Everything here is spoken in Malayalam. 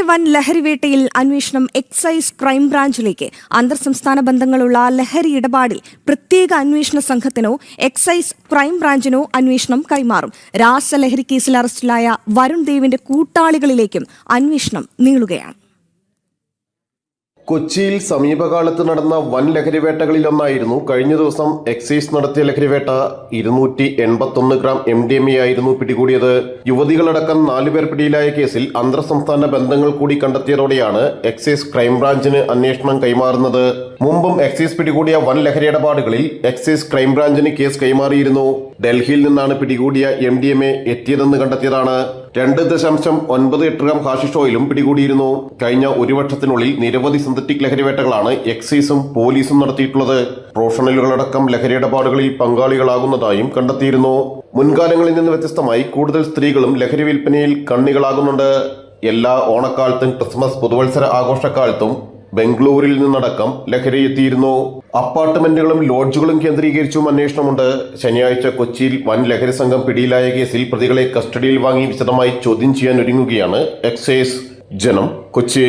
വൻ ലഹരിവേട്ടയിൽ അന്വേഷണം എക്സൈസ് ക്രൈംബ്രാഞ്ചിലേക്ക്. അന്തർ സംസ്ഥാന ബന്ധങ്ങളുള്ള ലഹരി ഇടപാടിൽ പ്രത്യേക അന്വേഷണ സംഘത്തിനോ എക്സൈസ് ക്രൈംബ്രാഞ്ചിനോ അന്വേഷണം കൈമാറും. രാസലഹരി കേസിൽ അറസ്റ്റിലായ വരുൺ ദേവിന്റെ കൂട്ടാളികളിലേക്കും അന്വേഷണം നീളുകയാണ്. കൊച്ചിയിൽ സമീപകാലത്ത് നടന്ന വൻ ലഹരിവേട്ടകളിലൊന്നായിരുന്നു കഴിഞ്ഞ ദിവസം എക്സൈസ് നടത്തിയ ലഹരിവേട്ട. 281 ഗ്രാം MDMA ആയിരുന്നു പിടികൂടിയത്. യുവതികളടക്കം 4 പേർ പിടിയിലായ കേസിൽ അന്തർ സംസ്ഥാന ബന്ധങ്ങൾ കൂടി കണ്ടെത്തിയതോടെയാണ് എക്സൈസ് ക്രൈംബ്രാഞ്ചിന് അന്വേഷണം കൈമാറുന്നത്. മുമ്പും എക്സൈസ് പിടികൂടിയ വൻ ലഹരി ഇടപാടുകളിൽ എക്സൈസ് ക്രൈംബ്രാഞ്ചിന് കേസ് കൈമാറിയിരുന്നു. ഡൽഹിയിൽ നിന്നാണ് പിടികൂടിയ MDMA എത്തിയതെന്ന് കണ്ടെത്തിയതാണ്. 2.98 ഗ്രാം ഹാഷിഷ് ഓയിലും പിടികൂടിയിരുന്നു. കഴിഞ്ഞ ഒരു വർഷത്തിനുള്ളിൽ നിരവധി സിന്തറ്റിക് ലഹരിവേട്ടകളാണ് എക്സൈസും പോലീസും നടത്തിയിട്ടുള്ളത്. പ്രൊഫഷണലുകളടക്കം ലഹരി ഇടപാടുകളിൽ പങ്കാളികളാകുന്നതായും കണ്ടെത്തിയിരുന്നു. മുൻകാലങ്ങളിൽ നിന്ന് വ്യത്യസ്തമായി കൂടുതൽ സ്ത്രീകളും ലഹരി വിൽപ്പനയിൽ കണ്ണികളാകുന്നുണ്ട്. എല്ലാ ഓണക്കാലത്തും ക്രിസ്മസ് പുതുവത്സര ആഘോഷക്കാലത്തും ബംഗളൂരിൽ നിന്നടക്കം ലഹരി എത്തിയിരുന്നു. അപ്പാർട്ട്മെന്റുകളും ലോഡ്ജുകളും കേന്ദ്രീകരിച്ചും അന്വേഷണമുണ്ട്. ശനിയാഴ്ച കൊച്ചിയിൽ വൻ ലഹരി സംഘം പിടിയിലായ കേസിൽ പ്രതികളെ കസ്റ്റഡിയിൽ വാങ്ങി വിശദമായി ചോദ്യം ചെയ്യാൻ ഒരുങ്ങുകയാണ് എക്സൈസ്. ജനം, കൊച്ചി.